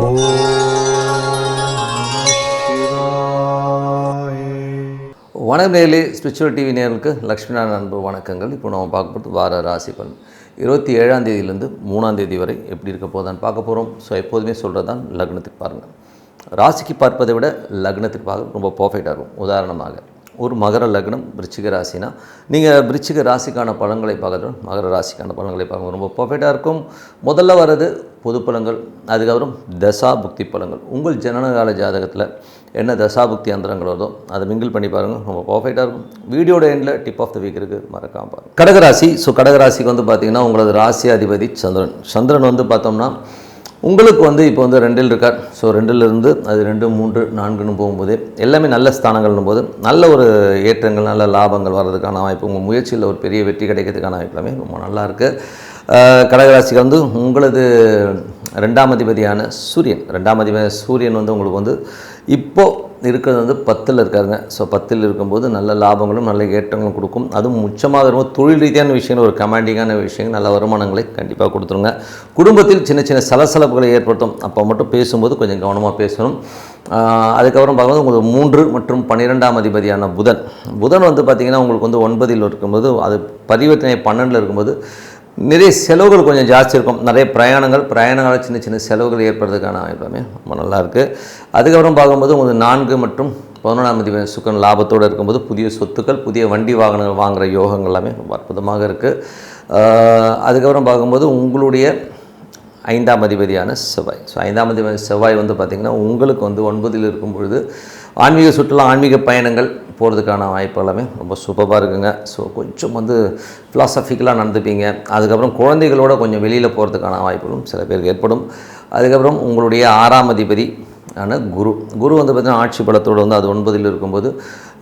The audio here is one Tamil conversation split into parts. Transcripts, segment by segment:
ஓம் சிவாய. வணக்கம் நேயர்களே, ஸ்பிரிச்சுவல் டிவி நேயர்களுக்கு லக்ஷ்மிநாராயண அன்பு வணக்கங்கள். இப்போ நம்ம பார்க்க போகிறது வார ராசி பலன் 27ஆம் தேதியிலேருந்து 3ஆம் தேதி வரை எப்படி இருக்க போதான்னு பார்க்க போகிறோம். ஸோ எப்போதுமே சொல்கிறது தான் லக்னத்துக்கு பாருங்கள். ராசிக்கு பார்ப்பதை விட லக்னத்துக்கு பார்க்க ரொம்ப பர்ஃபெக்டாக இருக்கும். உதாரணமாக ஒரு மகர லக்னம் விருச்சிக ராசினா நீங்கள் விருச்சிக ராசிக்கான பலன்களை பார்க்கறது மகர ராசிக்கான பலன்களை பார்க்க ரொம்ப பர்ஃபெக்டாக இருக்கும். முதல்ல வர்றது பொது பலன்கள், அதுக்கப்புறம் தசா புக்தி பலன்கள். உங்கள் ஜனனகால ஜாதகத்தில் என்ன தசாபுக்தி அந்தரங்கள் வருதோ அதை மிங்கிள் பண்ணி பாருங்கள், ரொம்ப பர்ஃபெக்டாக இருக்கும். வீடியோட எண்டில் டிப் ஆஃப் த வீக் இருக்குது, மறக்காமல் பாருங்கள். கடகராசி. ஸோ கடகராசிக்கு வந்து பார்த்திங்கன்னா உங்களது ராசி அதிபதி சந்திரன் வந்து பார்த்தோம்னா உங்களுக்கு வந்து இப்போ வந்து 2ல் இருக்கார். ஸோ 2லிருந்து அது 2, 3, 4ன்னு போகும்போது எல்லாமே நல்ல ஸ்தானங்கள்னும் போது நல்ல ஒரு ஏற்றங்கள், நல்ல லாபங்கள் வர்றதுக்கான வாய்ப்பு, உங்கள் முயற்சியில் ஒரு பெரிய வெற்றி கிடைக்கிறதுக்கான வாய்ப்பு எல்லாமே ரொம்ப நல்லா இருக்குது. கடகராசிக்கு வந்து உங்களது 2ஆம் அதிபதியான சூரியன் வந்து உங்களுக்கு வந்து இப்போது இருக்கிறது வந்து 10ல் இருக்காருங்க. ஸோ 10ல் இருக்கும்போது நல்ல லாபங்களும் நல்ல ஏற்றங்களும் கொடுக்கும். அதுவும் உச்சமாக இருக்கும்போது தொழில் ரீதியான விஷயங்கள், ஒரு கமாண்டிங்கான விஷயங்கள், நல்ல வருமானங்களை கண்டிப்பாக கொடுத்துருங்க. குடும்பத்தில் சின்ன சின்ன சலசலப்புகளை ஏற்படுத்தும். அப்போ மட்டும் பேசும்போது கொஞ்சம் கவனமாக பேசணும். அதுக்கப்புறம் பார்க்கும்போது உங்களுக்கு 3 மற்றும் 12ஆம் அதிபதியான புதன் வந்து பார்த்திங்கன்னா உங்களுக்கு வந்து 9ல் இருக்கும்போது அது பரிவர்த்தனை 12ல் இருக்கும்போது நிறைய செலவுகள் கொஞ்சம் ஜாஸ்தி இருக்கும். நிறைய பிரயாணங்கள் சின்ன சின்ன செலவுகள் ஏற்படுறதுக்கான வாய்ப்புமே ரொம்ப நல்லாயிருக்கு. அதுக்கப்புறம் பார்க்கும்போது உங்களுக்கு 4 மற்றும் 11ஆம் அதிபதி சுக்கிரன் லாபத்தோடு இருக்கும்போது புதிய சொத்துக்கள், புதிய வண்டி வாகனங்கள் வாங்குகிற யோகங்கள் எல்லாமே ரொம்ப அற்புதமாக இருக்குது. அதுக்கப்புறம் பார்க்கும்போது உங்களுடைய 5ஆம் அதிபதியான செவ்வாய். ஸோ 5ஆம் அதிபதி செவ்வாய் வந்து பார்த்திங்கன்னா உங்களுக்கு வந்து 9ல் இருக்கும் பொழுது ஆன்மீக சுற்றுலா, ஆன்மீக பயணங்கள் போகிறதுக்கான வாய்ப்பு எல்லாமே ரொம்ப சூப்பராக இருக்குங்க. ஸோ கொஞ்சம் வந்து ஃபிலாசபிக்கலாக நடந்துப்பீங்க. அதுக்கப்புறம் குழந்தைகளோட கொஞ்சம் வெளியில் போகிறதுக்கான வாய்ப்புகளும் சில பேருக்கு ஏற்படும். அதுக்கப்புறம் உங்களுடைய 6ஆம் அதிபதி ஆன குரு வந்து பார்த்திங்கன்னா ஆட்சி பலத்தோடு வந்து அது 9ல் இருக்கும்போது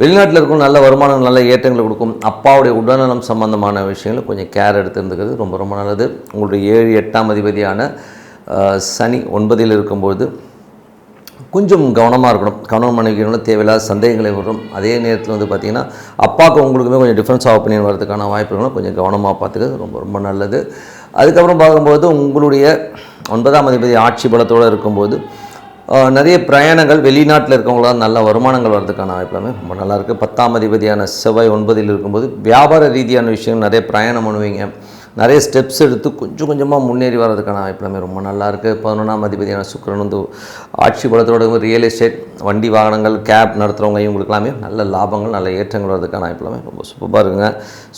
வெளிநாட்டில் இருக்கும் நல்ல வருமானம், நல்ல ஏற்றங்களை கொடுக்கும். அப்பாவுடைய உடல்நலம் சம்பந்தமான விஷயங்கள் கொஞ்சம் கேர் எடுத்துருந்துக்கிறது ரொம்ப ரொம்ப நல்லது. உங்களுடைய 7, 8ஆம் அதிபதியான சனி 9ல் இருக்கும்போது கொஞ்சம் கவனமாக இருக்கணும். கணவன் மனைவிகளோட தேவையில்லாத சந்தேகங்களை வரும். அதே நேரத்தில் வந்து பார்த்திங்கன்னா அப்பாவுக்கு உங்களுக்குமே கொஞ்சம் டிஃப்ரென்ஸ் ஆஃப் ஒப்பீனியன் வரதுக்கான வாய்ப்புகளும் கொஞ்சம் கவனமாக பார்த்துக்கிறது ரொம்ப ரொம்ப நல்லது. அதுக்கப்புறம் பார்க்கும்போது உங்களுடைய 9ஆம் அதிபதி ஆட்சி பலத்தோடு இருக்கும்போது நிறைய பிரயாணங்கள், வெளிநாட்டில் இருக்கவங்களாம் நல்ல வருமானங்கள் வர்றதுக்கான வாய்ப்புலாமே ரொம்ப நல்லாயிருக்கு. 10ஆம் அதிபதியான செவ்வாய் 9ல் இருக்கும்போது வியாபார ரீதியான விஷயங்கள் நிறைய பிரயாணம் பண்ணுவீங்க. நிறைய ஸ்டெப்ஸ் எடுத்து கொஞ்சம் கொஞ்சமாக முன்னேறி வர்றதுக்கான வாய்ப்புலாமே ரொம்ப நல்லாயிருக்கு. 11ஆம் அதிபதியான சுக்கிரன் வந்து ஆட்சி பலத்தோடு ரியல் எஸ்டேட், வண்டி வாகனங்கள், கேப் நடத்துகிறவங்க இவங்களுக்கெல்லாமே நல்ல லாபங்கள், நல்ல ஏற்றங்கள் வர்றதுக்கான வாய்ப்புலாமே ரொம்ப சூப்பராக இருக்குங்க.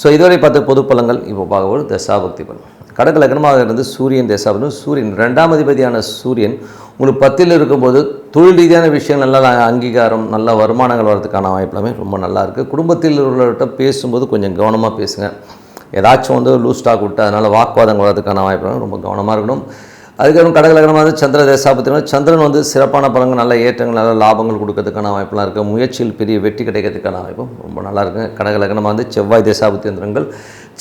ஸோ இதுவரை பார்த்த பொது பலன்கள். இப்போ பார்க்கும்போது தசாபக்தி பலன். கடக லக்னமாக இருந்து சூரியன் தசாபக்தி. சூரியன் 2ஆம் அதிபதியான சூரியன் உங்களுக்கு 10ல் இருக்கும்போது தொழில் ரீதியான விஷயங்கள், நல்ல அங்கீகாரம், நல்ல வருமானங்கள் வர்றதுக்கான வாய்ப்புலாமே ரொம்ப நல்லாயிருக்கு. குடும்பத்தில் உள்ளவர்கிட்ட பேசும்போது கொஞ்சம் கவனமாக பேசுங்க. ஏதாச்சும் வந்து லூஸ் ஸ்டாக் விட்டு அதனால் வாக்குவாதங்கள் வர்றதுக்கான வாய்ப்புலாம் ரொம்ப கவனமாக இருக்கணும். அதுக்கப்புறம் கடகலகனமாக வந்து சந்திர தசாபத்தினா சந்திரன் வந்து சிறப்பான பலன்கள், நல்ல ஏற்றங்கள், நல்ல லாபங்கள் கொடுக்கறதுக்கான வாய்ப்புலாம் இருக்குது. முயற்சியில் பெரிய வெற்றி கிடைக்கிறதுக்கான வாய்ப்பும் ரொம்ப நல்லா இருக்குங்க. கடகலகனமாக வந்து செவ்வாய் தசாபத்தியந்திரங்கள்.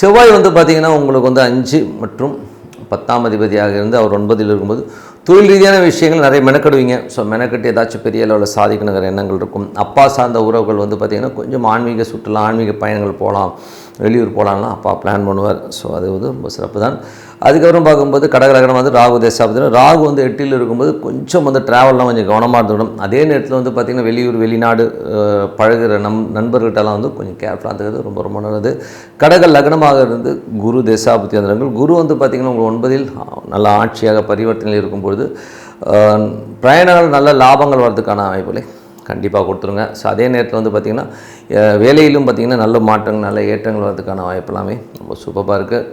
செவ்வாய் வந்து பார்த்திங்கன்னா உங்களுக்கு வந்து 5 மற்றும் 10ஆம் அதிபதியாக இருந்து அவர் 9ல் இருக்கும்போது தொழில் ரீதியான விஷயங்கள் நிறைய மெனக்கடுவீங்க. ஸோ மெனக்கட்டு ஏதாச்சும் பெரிய அளவில் சாதிக்கணுங்கிற எண்ணங்கள் இருக்கும். அப்பா சார்ந்த உறவுகள் வந்து பார்த்திங்கன்னா கொஞ்சம் ஆன்மீக சுற்றுலா, ஆன்மீக பயணங்கள் போகலாம், வெளியூர் போகலாம்லாம் அப்பா பிளான் பண்ணுவார். ஸோ அது வந்து ரொம்ப சிறப்பு தான். அதுக்கப்புறம் பார்க்கும்போது கடகலகனம் வந்து ராகு தசாபதினா ராகு வந்து 8ல் இருக்கும்போது கொஞ்சம் வந்து ட்ராவல்லாம் கொஞ்சம் கவனமாக இருந்துவிடும். அதே நேரத்தில் வந்து பார்த்திங்கன்னா வெளியூர், வெளிநாடு பழகுற நண்பர்கிட்டலாம் வந்து கொஞ்சம் கேர்ஃபுல்லாக இருந்தது ரொம்ப ரொம்ப நல்லது. கடக லக்னமாக இருந்து குரு தசாபதி அந்தரங்கள். குரு வந்து பார்த்திங்கன்னா உங்களுக்கு 9ல் நல்ல ஆட்சியாக பரிவர்த்தனையில் இருக்கும்பொழுது பிரயாணங்கள், நல்ல லாபங்கள் வர்றதுக்கான வாய்ப்புகளை கண்டிப்பாக கொடுத்துருங்க. ஸோ அதே நேரத்தில் வந்து பார்த்திங்கன்னா வேலையிலும் பார்த்திங்கன்னா நல்ல மாற்றங்கள், நல்ல ஏற்றங்கள் வரதுக்கான வாய்ப்பு எல்லாமே ரொம்ப சூப்பராக இருக்குது.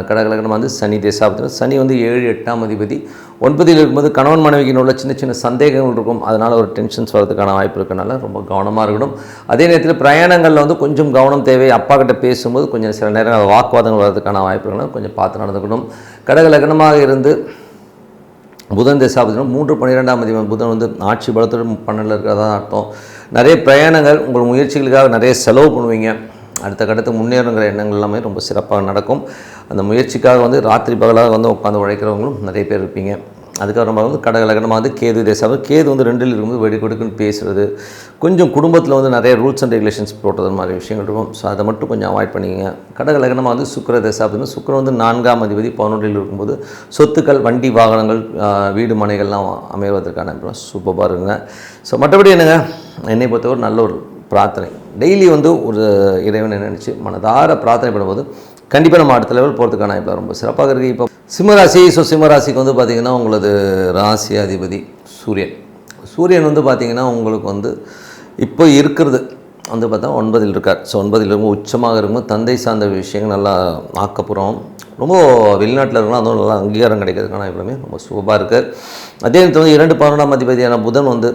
கடகலகனம் வந்து சனி தசாபத்தினா சனி வந்து 7, 8ஆம் அதிபதி 9ல் இருக்கும்போது கணவன் மனைவிக்கு உள்ள சின்ன சின்ன சந்தேகங்கள் இருக்கும். அதனால் ஒரு டென்ஷன்ஸ் வரதுக்கான வாய்ப்பு இருக்கனால ரொம்ப கவனமாக இருக்கணும். அதே நேரத்தில் பிரயாணங்களில் வந்து கொஞ்சம் கவனம் தேவை. அப்பா கிட்ட பேசும்போது கொஞ்சம் சில நேரம் வாக்குவாதங்கள் வரதுக்கான வாய்ப்பு இருக்கணும், கொஞ்சம் பார்த்து நடந்துக்கணும். கடகலகனமாக இருந்து புதன் தசாபதினா 3, 12ஆம் அதிபதி புதன் வந்து ஆட்சி பலத்தோடு 12ல் இருக்கிறதா அர்த்தம். நிறைய பிரயாணங்கள், உங்கள் முயற்சிகளுக்காக நிறைய செலவு பண்ணுவீங்க. அடுத்த கட்டத்துக்கு முன்னேறுங்கிற எண்ணங்கள் எல்லாமே ரொம்ப சிறப்பாக நடக்கும். அந்த முயற்சிக்காக வந்து ராத்திரி பகலாக வந்து உட்காந்து உழைக்கிறவங்களும் நிறைய பேர் இருப்பீங்க. அதுக்கப்புறமா வந்து கடக லக்னமாக வந்து கேது தேசம். கேது வந்து 2ல் இருக்கும்போது வெடிக்கொடுக்குன்னு பேசுகிறது, கொஞ்சம் குடும்பத்தில் வந்து நிறைய ரூல்ஸ் அண்ட் ரெகுலேஷன்ஸ் போட்டது மாதிரி விஷயங்கள் இருக்கும். ஸோ அதை மட்டும் கொஞ்சம் அவாய்ட் பண்ணிக்கங்க. கடக லக்னமாக வந்து சுக்கிர தேசம் அப்படின்னு சுக்கிரன் வந்து 4ஆம் அதிபதி 11ல் இருக்கும்போது சொத்துக்கள், வண்டி, வாகனங்கள், வீடு மனைகள்லாம் அமைவதற்கான சூப்பராக இருக்குங்க. ஸோ மற்றபடி என்னங்க, என்னை பொறுத்தவரை நல்ல ஒரு பிரார்த்தனை டெய்லி வந்து ஒரு இறைவனை நினச்சி மனதார பிரார்த்தனை பண்ணும்போது கண்டிப்பாக நம்ம அடுத்த லெவல் போகிறதுக்கான இப்போ ரொம்ப சிறப்பாக இருக்குது. இப்போ சிம்மராசி. ஸோ சிம்மராசிக்கு வந்து பார்த்திங்கன்னா உங்களது ராசி அதிபதி சூரியன். சூரியன் வந்து பார்த்திங்கன்னா உங்களுக்கு வந்து இப்போ இருக்கிறது வந்து பார்த்தா 9ல் இருக்கார். ஸோ 9ல் இருக்கும் உச்சமாக இருக்கும்போது தந்தை சார்ந்த விஷயங்கள் நல்லா ஆக்கப்புறம் ரொம்ப வெளிநாட்டில் இருக்கலாம், அதுவும் நல்லா அங்கீகாரம் கிடைக்கிறதுக்கான எப்பவுமே ரொம்ப சூப்பராக இருக்குது. அதே நேரத்தில் வந்து 2 11ஆம் அதிபதியான புதன் வந்து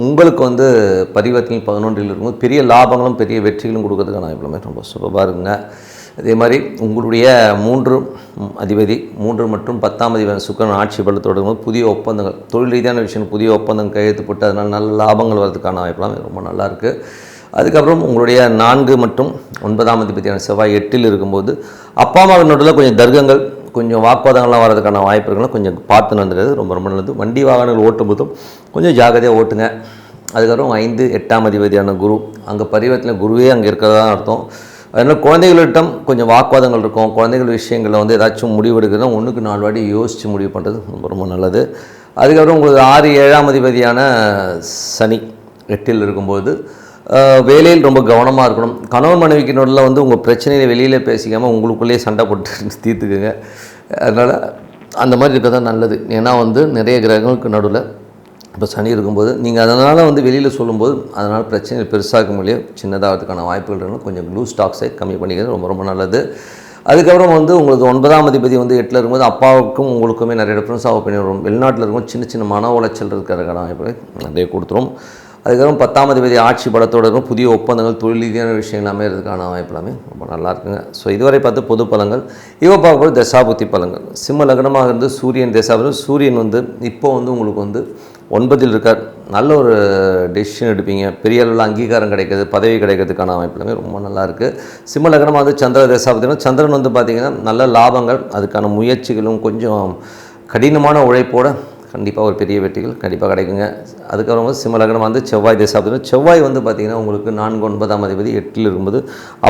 உங்களுக்கு வந்து பரிவர்த்தனை 11ல் இருக்கும்போது பெரிய லாபங்களும் பெரிய வெற்றிகளும் கொடுக்கறதுக்கான எப்பவுமே ரொம்ப சூப்பராக இருக்குங்க. அதே மாதிரி உங்களுடைய 3 அதிபதி 3 மற்றும் 10ஆம் அதிபதி சுக்கிரன் ஆட்சி பலத்தோடு புதிய ஒப்பந்தங்கள், தொழில் ரீதியான விஷயம், புதிய ஒப்பந்தம் கையெழுத்து போட்டு அதனால் நல்ல லாபங்கள் வரதுக்கான வாய்ப்பெல்லாம் ரொம்ப நல்லாயிருக்கு. அதுக்கப்புறம் உங்களுடைய 4 மற்றும் 9ஆம் அதிபதியான செவ்வாய் 8ல் இருக்கும்போது அப்பா அம்மாவினோட கொஞ்சம் தர்க்கங்கள், கொஞ்சம் வாக்குவாதங்கள்லாம் வரதுக்கான வாய்ப்பு இருக்குன்னா கொஞ்சம் பார்த்து நடந்துக்கிறது ரொம்ப ரொம்ப நல்லது. வண்டி வாகனங்கள் ஓட்டும் போதும் கொஞ்சம் ஜாகிரதையாக ஓட்டுங்க. அதுக்கப்புறம் 5 8ஆம் அதிபதியான குரு, அங்கே பரிவர்த்தனை குருவே அங்கே இருக்கிறதா அர்த்தம். அதனால் குழந்தைகளிடம் கொஞ்சம் வாக்குவாதங்கள் இருக்கும். குழந்தைகள் விஷயங்களில் வந்து ஏதாச்சும் முடிவெடுக்கிறதுனா 1க்கு 4 வாட்டி யோசித்து முடிவு பண்ணுறது ரொம்ப ரொம்ப நல்லது. அதுக்கப்புறம் உங்களுக்கு 6 7ஆம் அதிபதியான சனி 8ல் இருக்கும்போது வேலையில் ரொம்ப கவனமாக இருக்கணும். கணவன் மனைவிக்கு நடுவில் வந்து உங்கள் பிரச்சனையை வெளியில் பேசிக்காமல் உங்களுக்குள்ளேயே சண்டை போட்டு தீர்த்துக்குங்க. அதனால் அந்த மாதிரி இருக்க தான் நல்லது. ஏன்னா வந்து நிறைய கிரகங்களுக்கு நடுவில் இப்போ சனி இருக்கும்போது நீங்கள் அதனால் வந்து வெளியில் சொல்லும்போது அதனால் பிரச்சனை பெருசாக முடியும், சின்னதாகிறதுக்கான வாய்ப்புகள் இருக்கணும். கொஞ்சம் க்ளூ ஸ்டாக்ஸை கம்மி பண்ணிக்கிறது ரொம்ப ரொம்ப நல்லது. அதுக்கப்புறம் வந்து உங்களுக்கு 9ஆம் அதிபதி வந்து 8ல் இருக்கும்போது அப்பாவுக்கும் உங்களுக்குமே நிறைய டிஃப்ரென்ஸ் ஒப்பீனியன் வரும். வெளிநாட்டில் இருக்கும் சின்ன சின்ன மன உளைச்சல் இருக்கிறதுக்கான வாய்ப்புகளை நிறைய கொடுத்துரும். அதுக்கப்புறம் 10ஆம் அதிபதி ஆட்சி பலத்தோடு இருக்கும் புதிய ஒப்பந்தங்கள், தொழில் ரீதியான விஷயங்கள் அமைகிறதுக்கான வாய்ப்பு எல்லாமே ரொம்ப நல்லா இருக்குங்க. ஸோ இதுவரை பார்த்து பொது பலங்கள். இப்போ பார்க்கும்போது தசாபுத்தி பலங்கள். சிம்ம லக்னமாக இருந்து சூரியன் தசாபுத்தி. சூரியன் வந்து இப்போ வந்து உங்களுக்கு வந்து 9ல் இருக்கார். நல்ல ஒரு டெசிஷன் எடுப்பீங்க, பெரிய அளவில் அங்கீகாரம் கிடைக்கிறது, பதவி கிடைக்கிறதுக்கான வாய்ப்பு எல்லாமே ரொம்ப நல்லா இருக்குது. சிம்ம லக்னமாக வந்து சந்திர தசாபுத்தினா சந்திரன் வந்து பார்த்திங்கன்னா நல்ல லாபங்கள், அதுக்கான முயற்சிகளும் கொஞ்சம் கடினமான உழைப்போடு கண்டிப்பாக ஒரு பெரிய வெற்றிகள் கண்டிப்பாக கிடைக்குங்க. அதுக்கப்புறம் வந்து சிம்ம லக்னம் வந்து செவ்வாய் தசாபுத்தினா செவ்வாய் வந்து பார்த்திங்கன்னா உங்களுக்கு 4 9ஆம் அதிபதி 8ல் இருக்கும்போது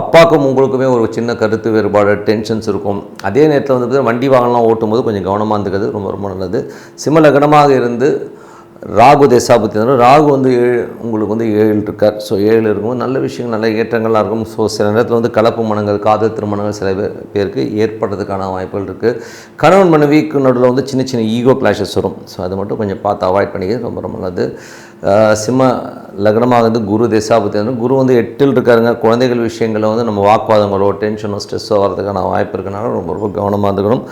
அப்பாவுக்கும் உங்களுக்குமே ஒரு சின்ன கருத்து வேறுபாடு, டென்ஷன்ஸ் இருக்கும். அதே நேரத்தில் வந்து பார்த்திங்கன்னா வண்டி வாகனம்லாம் ஓட்டும்போது கொஞ்சம் கவனமாக இருந்துக்கிறது ரொம்ப ரொம்ப நல்லது. சிம்ம லக்னமாக இருந்து ராகு தசாபுத்தினா ராகு வந்து உங்களுக்கு வந்து 7ல் இருக்கார். ஸோ 7ல் இருக்கும்போது நல்ல விஷயங்கள், நல்ல ஏற்றங்கள்லாம் இருக்கும். ஸோ சில நேரத்தில் வந்து கலப்பு மனங்கள், காதல் திருமணங்கள் சில பேருக்கு ஏற்படுறதுக்கான வாய்ப்புகள் இருக்குது. கணவன் மனைவிக்கு நடுவில் வந்து சின்ன சின்ன ஈகோ கிளாஷஸ் வரும். ஸோ அதை மட்டும் கொஞ்சம் பார்த்து அவாய்ட் பண்ணிக்கிறது ரொம்ப ரொம்ப நல்லது. சிம்ம லக்னமாக வந்து குரு தசாபுத்தினா குரு வந்து 8ல் இருக்காருங்க. குழந்தைகள் விஷயங்களில் வந்து நம்ம வாக்குவாதங்களோ டென்ஷனோ ஸ்ட்ரெஸ்ஸோ வரதுக்கான வாய்ப்பு இருக்கனால ரொம்ப ரொம்ப கவனமாக இருந்துக்கணும்.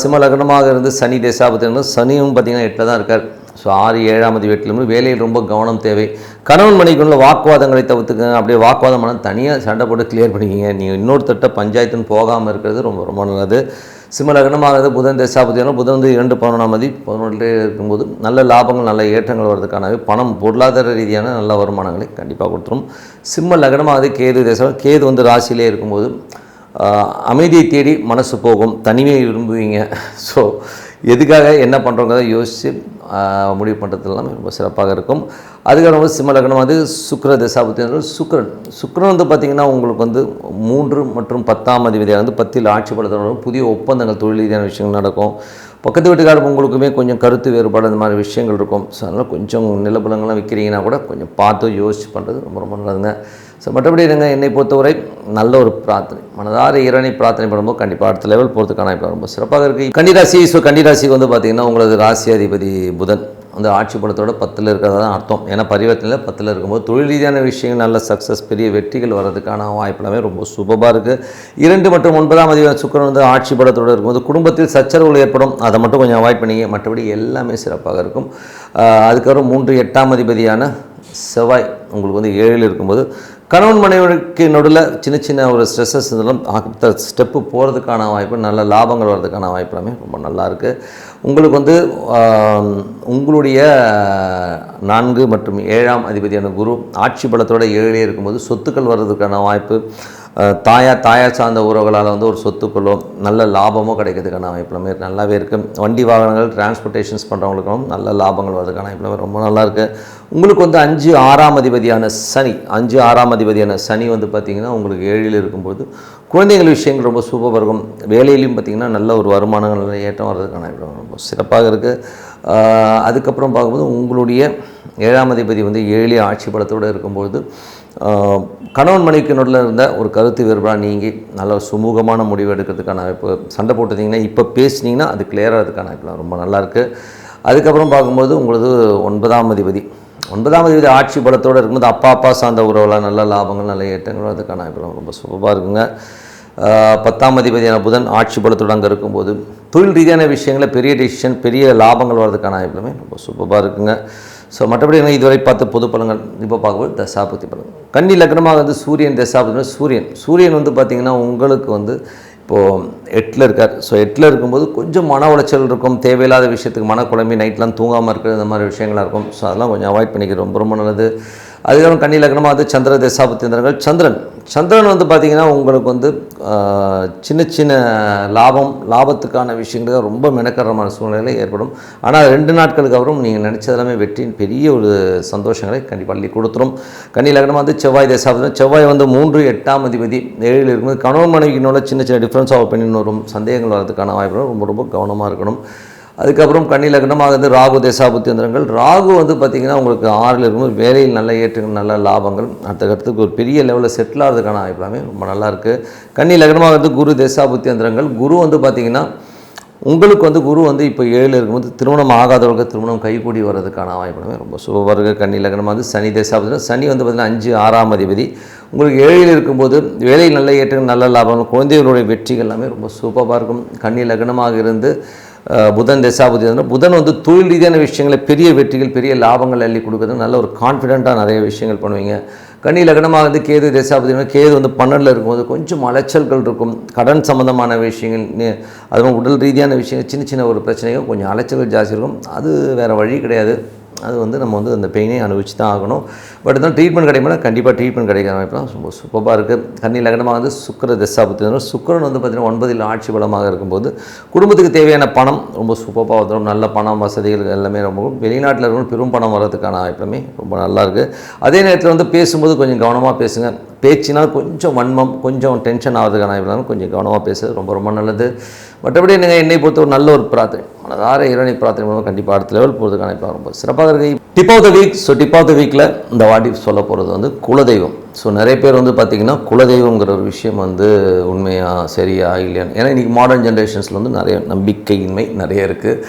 சிம்ம லக்னமாக இருந்து சனி தசாபுத்தினா சனியும் பார்த்திங்கன்னா 8ல் தான் இருக்கார். ஸோ 6 7ஆம் அதிபதி 8ல் வேலையில் ரொம்ப கவனம் தேவை. கணவன் மனைவிக்குள்ள வாக்குவாதங்களை தவிர்த்துக்கங்க. அப்படியே வாக்குவாதம் பண்ணால் தனியாக சண்டை போட்டு கிளியர் பண்ணிக்கிங்க. நீங்கள் இன்னொருத்தட்ட பஞ்சாயத்துன்னு போகாமல் இருக்கிறது ரொம்ப ரொம்ப நல்லது. சிம்ம லக்னமாக புதன் தசாபுத்தினா புதன் வந்து 2 11ஆம் அதிபதி 11லே இருக்கும்போது நல்ல லாபங்கள், நல்ல ஏற்றங்கள் வர்றதுக்கானவே பணம், பொருளாதார ரீதியான நல்ல வருமானங்களை கண்டிப்பாக கொடுத்துரும். சிம்ம லக்னமாக கேது தசம். கேது வந்து ராசியிலே இருக்கும்போது அமைதியை தேடி மனசு போகும், தனிமையை விரும்புவீங்க. ஸோ எதுக்காக என்ன பண்ணுறோங்கிறத யோசித்து முடிவு பண்ணுறது எல்லாமே ரொம்ப சிறப்பாக இருக்கும். அதுக்கப்புறம் சிம்ம லக்னம் வந்து சுக்கிர தசாபுத்தி. சுக்கிரன் வந்து பார்த்திங்கன்னா உங்களுக்கு வந்து 3 மற்றும் 10ஆம் அதிபதியாக வந்து 10ல் ஆட்சி பலத்தோட புதிய ஒப்பந்தங்கள், தொழில் ரீதியான விஷயங்கள் நடக்கும். பக்கத்து வீட்டுக்காரர் உங்களுக்குமே கொஞ்சம் கருத்து வேறுபாடு அந்த மாதிரி விஷயங்கள் இருக்கும். ஸோ அதனால் கொஞ்சம் நிலபலங்கள்லாம் விற்கிறீங்கன்னா கூட கொஞ்சம் பார்த்து யோசிச்சு பண்ணுறது ரொம்ப ரொம்ப நல்லதுங்க. ஸோ மற்றபடி என்னை பொறுத்தவரை நல்ல ஒரு பிரார்த்தனை, மனதார இறைவனை பிரார்த்தனை பண்ணும்போது கண்டிப்பாக அடுத்த லெவல் போகிறதுக்கான இப்போ ரொம்ப சிறப்பாக இருக்குது. கன்னிராசி. ஸோ கன்னிராசிக்கு வந்து பார்த்திங்கன்னா உங்களது ராசி அதிபதி புதன் வந்து ஆட்சி பலத்தோட 10ல் இருக்கிறதா தான் அர்த்தம். ஏன்னா பரிவர்த்தனையில் 10ல் இருக்கும்போது தொழில் ரீதியான விஷயங்கள் நல்ல சக்ஸஸ், பெரிய வெற்றிகள் வர்றதுக்கான வாய்ப்புலாமே ரொம்ப சூப்பராக இருக்குது. 2 மற்றும் 9ஆம் அதிபதி சுக்கிரன் வந்து ஆட்சி பலத்தோடு இருக்கும்போது குடும்பத்தில் சச்சரவுகள் ஏற்படும், அதை மட்டும் கொஞ்சம் அவாய்ட் பண்ணிங்க. மற்றபடி எல்லாமே சிறப்பாக இருக்கும். அதுக்கப்புறம் 3 8ஆம் அதிபதியான செவ்வாய் உங்களுக்கு வந்து 7ல் இருக்கும்போது கணவன் மனைவிக்கு நடுவில் சின்ன சின்ன ஒரு ஸ்ட்ரெஸ்ஸஸ் இதெல்லாம் அடுத்த ஸ்டெப்பு போகிறதுக்கான வாய்ப்பு, நல்ல லாபங்கள் வர்றதுக்கான வாய்ப்பு எல்லாமே ரொம்ப நல்லா இருக்குது. உங்களுக்கு வந்து உங்களுடைய 4 மற்றும் 7ஆம் அதிபதியான குரு ஆட்சி பலத்தோட 7லே இருக்கும்போது சொத்துக்கள் வர்றதுக்கான வாய்ப்பு, தாயார் சார்ந்த உறவுகளால் வந்து ஒரு சொத்துக்களோ நல்ல லாபமோ கிடைக்கிறதுக்கான அமைப்புலமே நல்லாவே இருக்குது. வண்டி வாகனங்கள் டிரான்ஸ்போர்ட்டேஷன்ஸ் பண்ணுறவங்களுக்கும் நல்ல லாபங்கள் வரதுக்கான அமைப்புலமே ரொம்ப நல்லாயிருக்கு. உங்களுக்கு வந்து 5-6ஆம் அதிபதியான சனி வந்து பார்த்திங்கன்னா உங்களுக்கு 7ல் இருக்கும்போது குழந்தைகள் விஷயங்கள் ரொம்ப சூப்பராக இருக்கும். வேலையிலையும் பார்த்திங்கன்னா நல்ல ஒரு வருமானங்கள் நல்ல ஏற்றம் வர்றதுக்கான ரொம்ப சிறப்பாக இருக்குது. அதுக்கப்புறம் பார்க்கும்போது உங்களுடைய 7ஆம் அதிபதி வந்து 7 ஆட்சி பலத்தோடு இருக்கும்போது கணவன் மனைவிக்கு நடுவில் இருந்த ஒரு கருத்து வேறுபாடு நீங்கி நல்ல சுமூகமான முடிவு எடுக்கிறதுக்கான இப்போ சண்டை போட்டுட்டிங்கன்னா இப்போ பேசுனீங்கன்னா அது கிளியராகிறதுக்கான இப்போ ரொம்ப நல்லாயிருக்கு. அதுக்கப்புறம் பார்க்கும்போது உங்களுக்கு 9ஆம் அதிபதி ஆட்சி பலத்தோடு இருக்கும்போது அப்பா சார்ந்த உறவுலாம் நல்ல லாபங்கள் நல்ல ஏற்றங்கள் அதுக்கான இப்போ ரொம்ப சூப்பராக இருக்குங்க. 10ஆம் அதிபதியான புதன் ஆட்சி பலத்தோடு அங்கே இருக்கும்போது தொழில் ரீதியான விஷயங்களில் பெரிய டிசிஷன் பெரிய லாபங்கள் வர்றதுக்கான வாய்ப்புமே ரொம்ப சூப்பராக இருக்குங்க. ஸோ மற்றபடி இதுவரை பார்த்து பொது பலன்கள் இப்போ பார்க்கும்போது தசாபதி பலன். கன்னி லக்னமாக வந்து சூரியன் தசாபதி சூரியன் வந்து பார்த்திங்கன்னா உங்களுக்கு வந்து இப்போது 8ல் இருக்கார். ஸோ 8ல் இருக்கும்போது கொஞ்சம் மன உளைச்சல் இருக்கும், தேவையில்லாத விஷயத்துக்கு மனக்குழம்பி நைட்லாம் தூங்காமல் இருக்கிற இந்த மாதிரி விஷயங்களாக இருக்கும். ஸோ அதெல்லாம் கொஞ்சம் அவாய்ட் பண்ணிக்கிறது ரொம்ப ரொம்ப நல்லது. அதுக்கப்புறம் கன்னி லக்னமாக வந்து சந்திர தசாபத்தியந்திரங்கள் சந்திரன் வந்து பார்த்திங்கன்னா உங்களுக்கு வந்து சின்ன லாபத்துக்கான விஷயங்கள் ரொம்ப மெனக்கரமான சூழ்நிலை ஏற்படும். ஆனால் 2 நாட்களுக்கு அப்புறம் நீங்கள் நினச்சதெல்லாமே வெற்றியின் பெரிய ஒரு சந்தோஷங்களை கண்டிப்பாக அள்ளி கொடுத்துரும். கன்னி லக்னமாக வந்து செவ்வாய் தசாபத்தியம். செவ்வாய் வந்து 3-8ஆம் அதிபதி 7ல் இருக்கும்போது கணவன் மனைவியினோட சின்ன டிஃப்ரென்ஸ் ஆஃப் ஒப்பீனியன் வரும், சந்தேகங்கள் வரதுக்கான வாய்ப்பு ரொம்ப கவனமாக இருக்கணும். அதுக்கப்புறம் கன்னி லக்னமாக வந்து ராகு தசாபுத்தியந்திரங்கள். ராகு வந்து பார்த்திங்கன்னா உங்களுக்கு 6ல் இருக்கும்போது வேலையில் நல்ல ஏற்றங்கள் நல்ல லாபங்கள் அடுத்தடுத்துக்கு ஒரு பெரிய லெவலில் செட்டில் ஆகிறதுக்கான வாய்ப்புலாமே ரொம்ப நல்லாயிருக்கு. கன்னி லக்னமாக வந்து குரு தசாபுத்தியந்திரங்கள். குரு வந்து பார்த்திங்கன்னா உங்களுக்கு வந்து குரு வந்து இப்போ 7ல் இருக்கும்போது திருமணம் ஆகாதவர்களுக்கு திருமணம் கைகூடி வர்றதுக்கான வாய்ப்புலாமே ரொம்ப சூப்பராக இருக்குது. கன்னி லக்னமாக வந்து சனி தசாபுத்தியம். சனி வந்து பார்த்திங்கன்னா 5-6ஆம் அதிபதி உங்களுக்கு 7ல் இருக்கும்போது வேலையில் நல்ல ஏற்றங்கள் நல்ல லாபங்கள் குழந்தைகளுடைய வெற்றிகள் எல்லாமே ரொம்ப சூப்பராக இருக்கும். கன்னி லக்னமாக இருந்து புதன் தசாபதி புதன் வந்து தொழில் ரீதியான விஷயங்களை பெரிய வெற்றிகள் பெரிய லாபங்கள் அள்ளி கொடுக்குறது நல்ல ஒரு கான்ஃபிடென்ட்டாக நிறைய விஷயங்கள் பண்ணுவீங்க. கன்னி லக்னமாக வந்து கேது தசாபதி கேது வந்து 12ல் இருக்கும்போது கொஞ்சம் அலைச்சல்கள் இருக்கும், கடன் சம்மந்தமான விஷயங்கள் அதுவும் உடல் ரீதியான விஷயங்கள் சின்ன ஒரு பிரச்சனைகள் கொஞ்சம் அலைச்சல்கள் ஜாஸ்தி இருக்கும். அது வேறு வழி கிடையாது, அது வந்து நம்ம வந்து அந்த பெயினை அனுபவிச்சு தான் ஆகணும். பட் இருந்தாலும் ட்ரீட்மெண்ட் கிடைக்கும்னா கண்டிப்பாக ட்ரீட்மெண்ட் கிடைக்கிற வாய்ப்புலாம் ரொம்ப சூப்பராக இருக்குது. கன்னி லக்னமாக வந்து சுக்கிர தசாபுத்தி. சுக்கிரன் வந்து பார்த்திங்கன்னா 9ல் ஆட்சி பலமாக இருக்கும்போது குடும்பத்துக்கு தேவையான பணம் ரொம்ப சூப்பராக வந்துடும். நல்ல பணம் வசதிகள் எல்லாமே ரொம்ப வெளிநாட்டில் இருக்கணும் பெரும் பணம் வர்றதுக்கான வாய்ப்புமே ரொம்ப நல்லாயிருக்கு. அதே நேரத்தில் வந்து பேசும்போது கொஞ்சம் கவனமாக பேசுங்க. பேச்சினால் கொஞ்சம் வன்மம் கொஞ்சம் டென்ஷன் ஆகிறதுக்கான வாய்ப்பு கொஞ்சம் கவனமாக பேசுறது ரொம்ப நல்லது. மற்றபடி நீங்கள் என்னை பொறுத்த ஒரு நல்ல ஒரு பிரார்த்தனை மனதார இறைவனை பிரார்த்தனை மூலம் கண்டிப்பாக அடுத்த லெவல் போகிறதுக்கான இப்போ ரொம்ப சிறப்பாக இருக்குது. Tip of the week. So tip of the வீக்கில் இந்த வாட்டி சொல்ல போகிறது வந்து குலதெய்வம். ஸோ நிறைய பேர் வந்து பார்த்திங்கன்னா குலதெய்வங்கிற ஒரு விஷயம் வந்து உண்மையாக சரியா இல்லையான்னு, ஏன்னா இன்றைக்கி மாடர்ன் ஜென்ரேஷன்ஸில் வந்து நிறைய நம்பிக்கையின்மை நிறைய இருக்குது.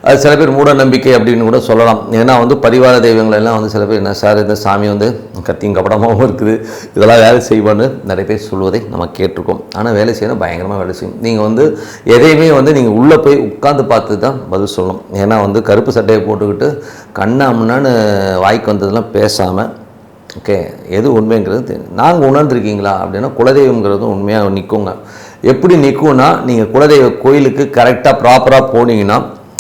அது சில பேர் மூட நம்பிக்கை அப்படின்னு கூட சொல்லலாம். ஏன்னா வந்து பரிவார தெய்வங்கள் எல்லாம் வந்து சில பேர் என்ன சார் இந்த சாமி வந்து கத்தியும் கப்படமாகவும் இருக்குது, இதெல்லாம் வேலை செய்வான்னு நிறைய பேர் சொல்வதை நம்ம கேட்டிருக்கோம். ஆனால் வேலை செய்யணும் பயங்கரமாக வேலை செய்யும். நீங்கள் வந்து எதையுமே வந்து நீங்கள் உள்ளே போய் உட்காந்து பார்த்து தான் பதில் சொல்லணும். ஏன்னா வந்து கருப்பு சட்டையை போட்டுக்கிட்டு கண்ணாமுன்னான்னு வாய்க்கு வந்ததெல்லாம் பேசாமல் ஓகே எது உண்மைங்கிறது நாங்கள் உணர்ந்துருக்கீங்களா அப்படின்னா குலதெய்வங்கிறதும் உண்மையாக நிற்குங்க. எப்படி நிற்கும்னா நீங்கள் குலதெய்வ கோயிலுக்கு கரெக்டாக ப்ராப்பராக போனீங்கன்னா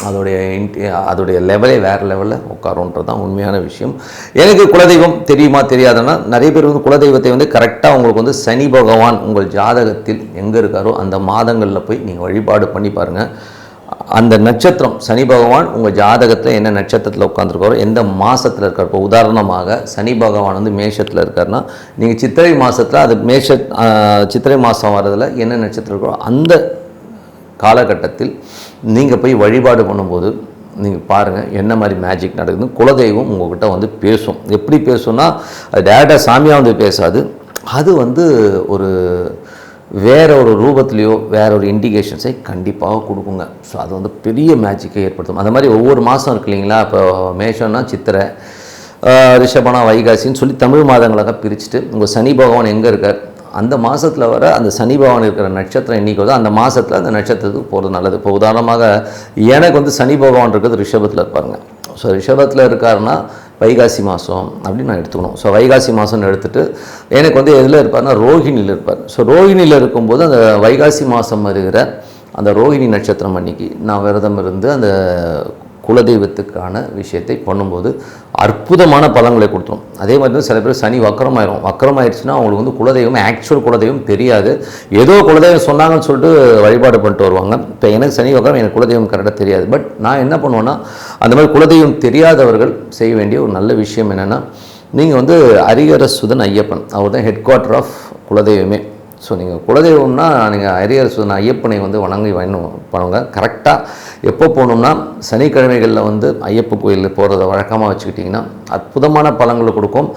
அதோடைய லெவலே வேறு லெவலில் உட்காருன்றது தான் உண்மையான விஷயம். எனக்கு குலதெய்வம் தெரியுமா தெரியாதுன்னா நிறைய பேர் வந்து குலதெய்வத்தை வந்து கரெக்டாக உங்களுக்கு வந்து சனி பகவான் உங்கள் ஜாதகத்தில் எங்கே இருக்காரோ அந்த மாதங்களில் போய் நீங்கள் வழிபாடு பண்ணி பாருங்கள். அந்த நட்சத்திரம் சனி பகவான் உங்கள் ஜாதகத்தில் என்ன நட்சத்திரத்தில் உட்காந்துருக்காரோ எந்த மாதத்தில் இருக்கார். இப்போ உதாரணமாக சனி பகவான் வந்து மேஷத்தில் இருக்காருன்னா நீங்கள் சித்திரை மாதத்தில் அது சித்திரை மாதம் வர்றதில் என்ன நட்சத்திரம் இருக்கோ அந்த காலகட்டத்தில் நீங்கள் போய் வழிபாடு பண்ணும்போது நீங்கள் பாருங்கள் என்ன மாதிரி மேஜிக் நடக்குது. குலதெய்வம் உங்கள்கிட்ட வந்து பேசும். எப்படி பேசும்னா அது டேரெக்டாக சாமியாக வந்து பேசாது, அது வந்து ஒரு வேற ஒரு ரூபத்துலேயோ வேற ஒரு இண்டிகேஷன்ஸை கண்டிப்பாக கொடுக்குங்க. ஸோ அது வந்து பெரிய மேஜிக்கை ஏற்படுத்தும். அந்த மாதிரி ஒவ்வொரு மாதம் இருக்கு இல்லைங்களா, இப்போ மேஷம்னா சித்திரை, ரிஷபனா வைகாசின்னு சொல்லி தமிழ் மாதங்களாக பிரிச்சுட்டு உங்கள் சனி பகவான் எங்கே இருக்கார் அந்த மாதத்தில் வர அந்த சனி பகவான் இருக்கிற நட்சத்திரம் என்றைக்கு வருதோ அந்த மாதத்தில் அந்த நட்சத்திரத்துக்கு போகிறது நல்லது. இப்போ உதாரணமாக எனக்கு வந்து சனி பகவான் இருக்கிறது ரிஷபத்தில் இருப்பாருங்க. ஸோ ரிஷபத்தில் இருக்காருன்னா வைகாசி மாதம் அப்படின்னு நான் எடுத்துக்கணும். ஸோ வைகாசி மாதம்னு எடுத்துகிட்டு எனக்கு வந்து எதில் இருப்பார்னா ரோஹிணியில் இருப்பார். ஸோ ரோஹிணியில் இருக்கும்போது அந்த வைகாசி மாதம் வருகிற அந்த ரோஹிணி நட்சத்திரம் அன்னைக்கு நான் விரதம் இருந்து அந்த குலதெய்வத்துக்கான விஷயத்தை பண்ணும்போது அற்புதமான பலன்களை கொடுத்துரும். அதே மாதிரி தான் சில பேர் சனி வக்கரமாயிடுச்சுன்னா அவங்களுக்கு வந்து குலதெய்வம் ஆக்சுவல் குலதெய்வம் தெரியாது. ஏதோ குலதெய்வம் சொன்னாங்கன்னு சொல்லிட்டு வழிபாடு பண்ணிட்டு வருவாங்க. இப்போ எனக்கு சனி வக்கரம், எனக்கு குலதெய்வம் கரெக்டாக தெரியாது. பட் நான் என்ன பண்ணுவேன்னா, அந்த மாதிரி குலதெய்வம் தெரியாதவர்கள் செய்ய வேண்டிய ஒரு நல்ல விஷயம் என்னென்னா, நீங்கள் வந்து ஹரிஹர சுதன் ஐயப்பன், அவர் தான் ஹெட் குவார்ட்டர் ஆஃப் குலதெய்வமே. ஸோ நீங்கள் குலதெய்வம்னா நீங்கள் ஹரிஹர சுதன் ஐயப்பனை வந்து வணங்கி பண்ணுங்க. கரெக்டாக எப்போ போகணும்னா சனிக்கிழமைகளில் வந்து ஐயப்பன் கோயிலில் போகிறத வழக்கமாக வச்சுக்கிட்டிங்கன்னா அற்புதமான பலன்களை கொடுக்கும்.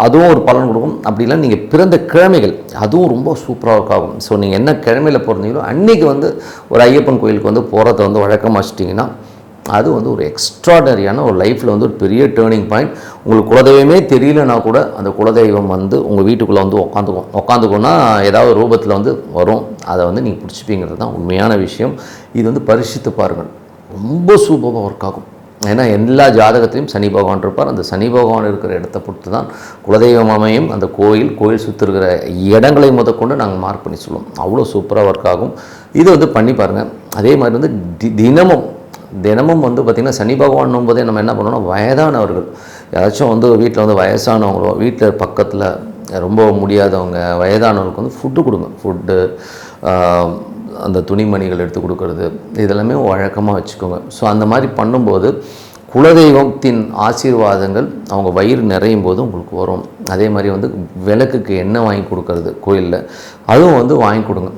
அதுவும் ஒரு பலன் கொடுக்கும். அப்படிலாம் நீங்கள் பிறந்த கிழமைகள் அதுவும் ரொம்ப சூப்பராக ஆகும். ஸோ நீங்கள் என்ன கிழமையில் பிறந்தீங்களோ அன்றைக்கி வந்து ஒரு ஐயப்பன் கோயிலுக்கு வந்து போகிறத வந்து வழக்கமாக வச்சுட்டிங்கன்னா அது வந்து ஒரு எக்ஸ்ட்ராடனரியான ஒரு லைஃப்பில் வந்து ஒரு பெரிய டேர்னிங் பாயிண்ட். உங்களுக்கு குலதெய்வமே தெரியலனா கூட அந்த குலதெய்வம் வந்து உங்கள் வீட்டுக்குள்ளே வந்து உட்காந்துக்கோன்னா ஏதாவது ரூபத்தில் வந்து வரும். அதை வந்து நீங்கள் பிடிச்சிப்பீங்கிறது தான் உண்மையான விஷயம். இது வந்து பரிசித்து பாருங்கள், ரொம்ப சூப்பராக ஒர்க் ஆகும். ஏன்னா எல்லா ஜாதகத்திலையும் சனி பகவான் இருப்பார். அந்த சனி பகவான் இருக்கிற இடத்த பொறுத்து தான் குலதெய்வம் அமையும். அந்த கோயில் சுற்றிருக்கிற இடங்களை முதற்கொண்டு நாங்கள் மார்க் பண்ணி சொல்லுவோம். அவ்வளோ சூப்பராக ஒர்க் ஆகும். இதை வந்து பண்ணி பாருங்கள். அதே மாதிரி வந்து தினமும் வந்து பார்த்திங்கன்னா சனி பகவான் போதே நம்ம என்ன பண்ணோம்னா, வயதானவர்கள் யாராச்சும் வந்து வீட்டில் வந்து வயசானவங்களோ, வீட்டில் பக்கத்தில் ரொம்ப முடியாதவங்க வயதானவங்களுக்கு வந்து ஃபுட்டு கொடுங்க. ஃபுட்டு, அந்த துணிமணிகள் எடுத்து கொடுக்கறது, இதெல்லாமே வழக்கமாக வச்சுக்கோங்க. ஸோ அந்த மாதிரி பண்ணும்போது குலதெய்வத்தின் ஆசீர்வாதங்கள் அவங்க வயிறு நிறையும் போது உங்களுக்கு வரும். அதே மாதிரி வந்து விளக்குக்கு எண்ணெய் வாங்கி கொடுக்கறது கோயிலில், அதுவும் வந்து வாங்கி கொடுங்க.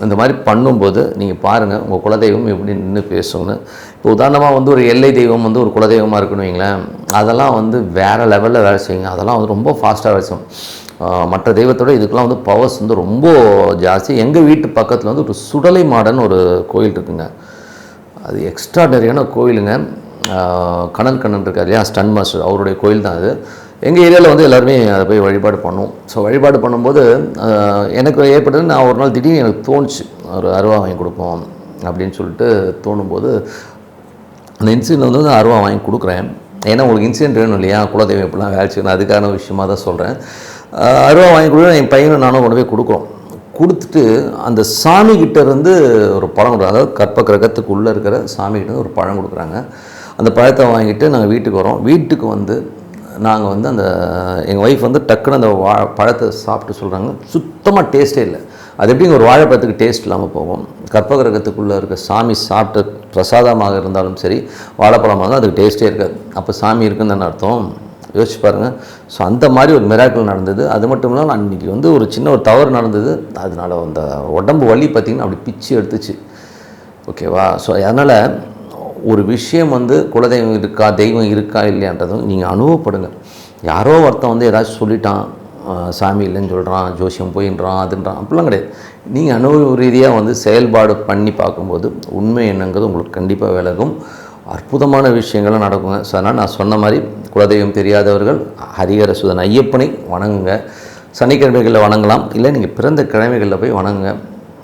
இந்த மாதிரி பண்ணும்போது நீங்கள் பாருங்கள் உங்கள் குலதெய்வம் எப்படி நின்று பேசுங்கன்னு. இப்போ உதாரணமாக வந்து ஒரு எல்லை தெய்வம் வந்து ஒரு குலதெய்வமாக இருக்குன்னு வைங்களேன், அதெல்லாம் வந்து வேறு லெவலில் வேலை செய்யுங்க. அதெல்லாம் வந்து ரொம்ப ஃபாஸ்ட்டாக வேலை செய்யும். மற்ற தெய்வத்தோடு இதுக்கெலாம் வந்து பவர்ஸ் வந்து ரொம்ப ஜாஸ்தி. எங்கள் வீட்டு பக்கத்தில் வந்து ஒரு சுடலை மாடன் ஒரு கோயில் இருக்குங்க. அது எக்ஸ்ட்ராடனரியான கோயிலுங்க. கண்ணன் இருக்கார் இல்லையா, ஸ்டன் மாஸ்டர், அவருடைய கோயில் தான் அது. எங்கள் ஏரியாவில் வந்து எல்லாருமே அதை போய் வழிபாடு பண்ணுவோம். ஸோ வழிபாடு பண்ணும்போது எனக்கு ஏற்பட்டது, நான் ஒரு நாள் திடீர்னு எனக்கு தோணுச்சு ஒரு அருவா வாங்கி கொடுப்போம் அப்படின்னு சொல்லிட்டு தோணும்போது அந்த இன்சிடென்ட் வந்து அருவா வாங்கி கொடுக்குறேன். ஏன்னா உங்களுக்கு இன்சிடென்ட் வேணும் இல்லையா, குலதெய்வம் எப்படிலாம் வேலை செய்யணும், அதுக்கான விஷயமாக தான் சொல்கிறேன். அருவா வாங்கி கொடுக்குறேன். என் பையனும் நானும் கொண்டு போய் கொடுத்துட்டு அந்த சாமிகிட்ட இருந்து ஒரு பழம் கொடுக்குறாங்க. அதாவது கற்ப கிரகத்துக்குள்ளே இருக்கிற சாமிகிட்ட ஒரு பழம் கொடுக்குறாங்க. அந்த பழத்தை வாங்கிட்டு நாங்கள் வீட்டுக்கு வரோம். வீட்டுக்கு வந்து நாங்கள் வந்து அந்த எங்கள் ஒய்ஃப் வந்து டக்குன்னு அந்த பழத்தை சாப்பிட்டு சொல்கிறாங்க, சுத்தமாக டேஸ்ட்டே இல்லை. அது எப்படிங்க ஒரு வாழைப்பழத்துக்கு டேஸ்ட் இல்லாமல் போகும். கற்பகிரகத்துக்குள்ளே இருக்க சாமி சாப்பிட்டு பிரசாதமாக இருந்தாலும் சரி, வாழைப்பழமாக இருந்தால் அதுக்கு டேஸ்ட்டே இருக்காது. அப்போ சாமி இருக்குன்னு தானே அர்த்தம். யோசிச்சு பாருங்கள். ஸோ அந்த மாதிரி ஒரு மிராக்கிள் நடந்தது. அது மட்டும் இல்லாமல் அன்றைக்கி வந்து ஒரு சின்ன ஒரு தவறு நடந்தது. அதனால் அந்த உடம்பு வலி பார்த்திங்கன்னா அப்படி பிச்சு எடுத்துச்சு. ஓகேவா? ஸோ அதனால் ஒரு விஷயம் வந்து குலதெய்வம் இருக்கா, தெய்வம் இருக்கா இல்லையான்றதும் நீங்கள் அனுபவப்படுங்க. யாரோ ஒருத்தன் வந்து ஏதாச்சும் சொல்லிட்டான், சாமி இல்லைன்னு சொல்கிறான், ஜோசியம் போயின்றான், அதுன்றான், அப்படிலாம் கிடையாது. நீங்கள் அனுபவ ரீதியாக வந்து செயல்பாடு பண்ணி பார்க்கும்போது உண்மை என்னங்கிறது உங்களுக்கு கண்டிப்பாக விலகும். அற்புதமான விஷயங்கள்லாம் நடக்குங்க. ஸோ அதனால் நான் சொன்ன மாதிரி குலதெய்வம் தெரியாதவர்கள் ஹரிஹர சுதன் ஐயப்பனை வணங்குங்க. சனிக்கிழமைகளில் வணங்கலாம், இல்லை நீங்கள் பிறந்த கிழமைகளில் போய் வணங்குங்க.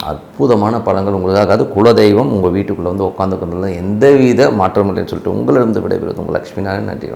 அற்புதமான பலன்கள் உங்களுக்காக. அது குலதெய்வம் உங்கள் வீட்டுக்குள்ளே வந்து உட்காந்துக்கிறதுல எந்தவித மாற்றம் இல்லைன்னு சொல்லிட்டு உங்களிடம் விடைபெறுவது உங்கள் லக்ஷ்மி நாராயணன். நன்றி.